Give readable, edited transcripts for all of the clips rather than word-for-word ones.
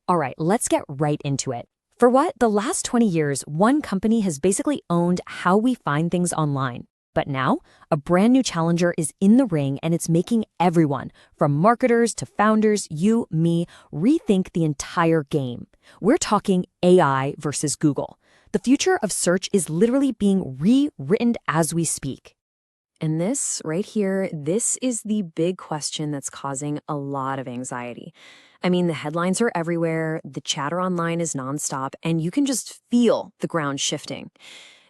All right, let's get right into it. For what? The last 20 years, one company has basically owned how we find things online. But now, a brand new challenger is in the ring and it's making everyone, from marketers to founders, you, me, rethink the entire game. We're talking AI versus Google. The future of search is literally being rewritten as we speak. And this right here, this is the big question that's causing a lot of anxiety. I mean, the headlines are everywhere, the chatter online is nonstop, and you can just feel the ground shifting.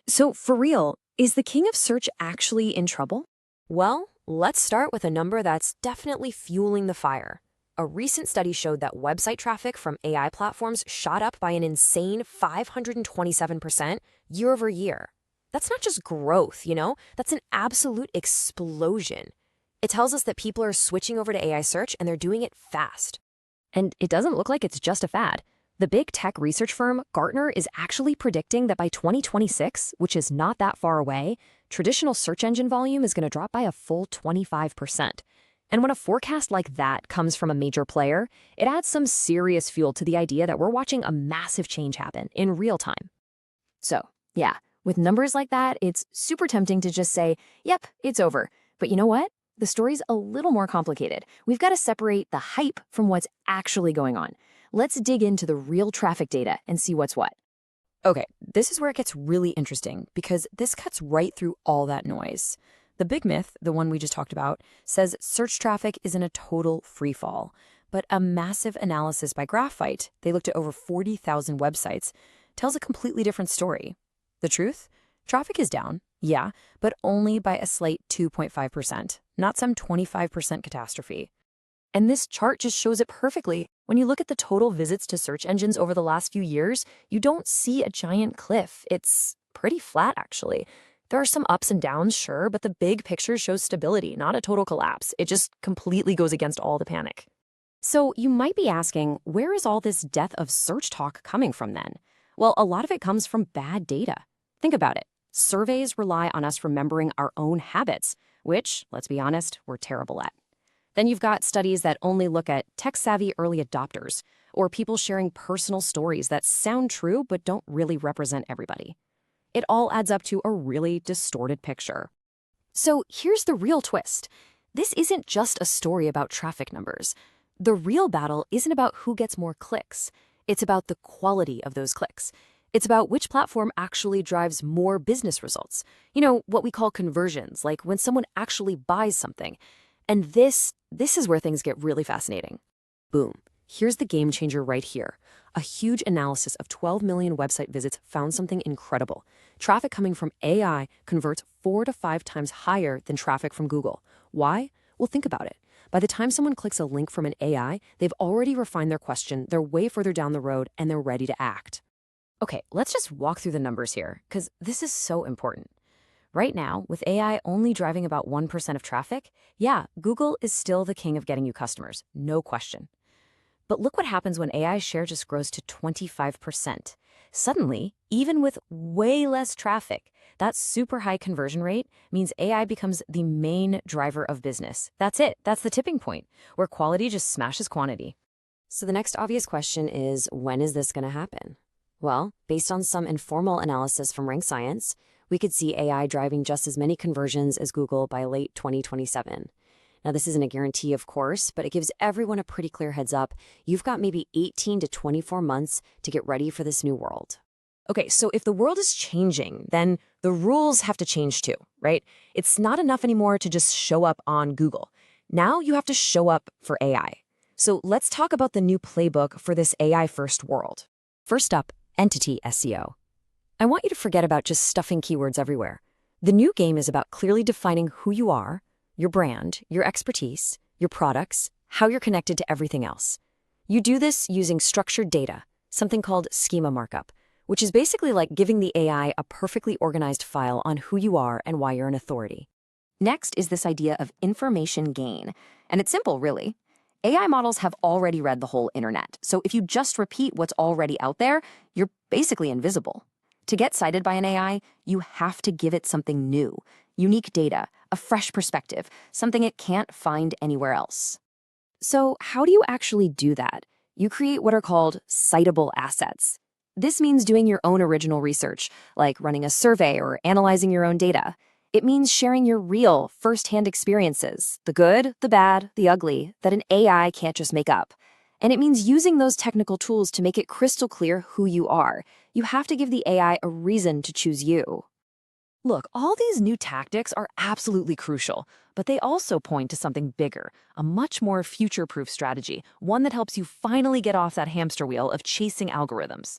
So, for real, is the king of search actually in trouble? Well, let's start with a number that's definitely fueling the fire. A recent study showed that website traffic from AI platforms shot up by an insane 527% year over year. That's not just growth, that's an absolute explosion. It tells us that people are switching over to AI search and they're doing it fast. And it doesn't look like it's just a fad. The big tech research firm Gartner is actually predicting that by 2026, which is not that far away, traditional search engine volume is going to drop by a full 25%. And when a forecast like that comes from a major player, it adds some serious fuel to the idea that we're watching a massive change happen in real time. So, yeah, with numbers like that, it's super tempting to just say, yep, it's over. But you know what? The story's a little more complicated. We've got to separate the hype from what's actually going on. Let's dig into the real traffic data and see what's what. Okay, this is where it gets really interesting because this cuts right through all that noise. The big myth, the one we just talked about, says search traffic is in a total free fall. But a massive analysis by Graphite, they looked at over 40,000 websites, tells a completely different story. The truth? Traffic is down, yeah, but only by a slight 2.5%, not some 25% catastrophe. And this chart just shows it perfectly. When you look at the total visits to search engines over the last few years, you don't see a giant cliff. It's pretty flat, actually. There are some ups and downs, sure, but the big picture shows stability, not a total collapse. It just completely goes against all the panic. So you might be asking, where is all this death of search talk coming from then? Well, a lot of it comes from bad data. Think about it. Surveys rely on us remembering our own habits, which, let's be honest, we're terrible at. Then you've got studies that only look at tech-savvy early adopters, or people sharing personal stories that sound true but don't really represent everybody. It all adds up to a really distorted picture. So here's the real twist. This isn't just a story about traffic numbers. The real battle isn't about who gets more clicks. It's about the quality of those clicks. It's about which platform actually drives more business results. What we call conversions, like when someone actually buys something. And this is where things get really fascinating. Boom. Here's the game changer right here. A huge analysis of 12 million website visits found something incredible. Traffic coming from AI converts 4 to 5 times higher than traffic from Google. Why? Well, think about it. By the time someone clicks a link from an AI, they've already refined their question, they're way further down the road, and they're ready to act. Okay, let's just walk through the numbers here, because this is so important. Right now, with AI only driving about 1% of traffic, yeah, Google is still the king of getting you customers, no question. But look what happens when AI share just grows to 25%. Suddenly, even with way less traffic, that super high conversion rate means AI becomes the main driver of business. That's it. That's the tipping point, where quality just smashes quantity. So the next obvious question is, when is this going to happen? Well, based on some informal analysis from Rank Science, we could see AI driving just as many conversions as Google by late 2027. Now, this isn't a guarantee, of course, but it gives everyone a pretty clear heads up. You've got maybe 18 to 24 months to get ready for this new world. Okay, so if the world is changing, then the rules have to change too, right? It's not enough anymore to just show up on Google. Now you have to show up for AI. So let's talk about the new playbook for this AI-first world. First up, entity SEO. I want you to forget about just stuffing keywords everywhere. The new game is about clearly defining who you are, your brand, your expertise, your products, how you're connected to everything else. You do this using structured data, something called schema markup, which is basically like giving the AI a perfectly organized file on who you are and why you're an authority. Next is this idea of information gain. And it's simple, really. AI models have already read the whole internet, so if you just repeat what's already out there, you're basically invisible. To get cited by an AI, you have to give it something new, unique data, a fresh perspective, something it can't find anywhere else. So how do you actually do that? You create what are called citable assets. This means doing your own original research, like running a survey or analyzing your own data. It means sharing your real, first-hand experiences, the good, the bad, the ugly, that an AI can't just make up. And it means using those technical tools to make it crystal clear who you are. You have to give the AI a reason to choose you. Look, all these new tactics are absolutely crucial, but they also point to something bigger, a much more future-proof strategy, one that helps you finally get off that hamster wheel of chasing algorithms.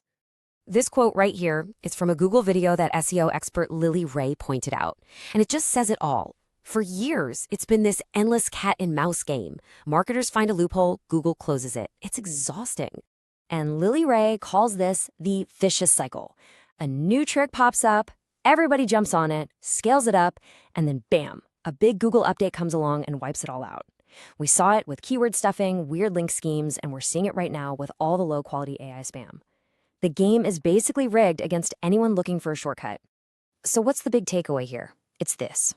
This quote right here is from a Google video that SEO expert Lily Ray pointed out, and it just says it all. For years, it's been this endless cat and mouse game. Marketers find a loophole, Google closes it. It's exhausting. And Lily Ray calls this the vicious cycle. A new trick pops up, everybody jumps on it, scales it up, and then bam, a big Google update comes along and wipes it all out. We saw it with keyword stuffing, weird link schemes, and we're seeing it right now with all the low-quality AI spam. The game is basically rigged against anyone looking for a shortcut. So what's the big takeaway here? It's this.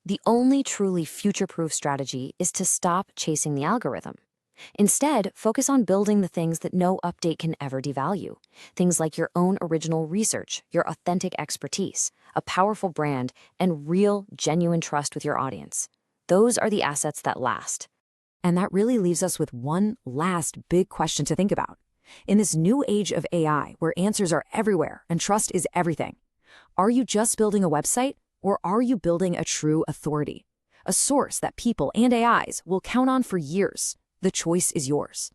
The only truly future-proof strategy is to stop chasing the algorithm. Instead, focus on building the things that no update can ever devalue. Things like your own original research, your authentic expertise, a powerful brand, and real, genuine trust with your audience. Those are the assets that last. And that really leaves us with one last big question to think about. In this new age of AI, where answers are everywhere and trust is everything, are you just building a website, or are you building a true authority? A source that people and AIs will count on for years? The choice is yours.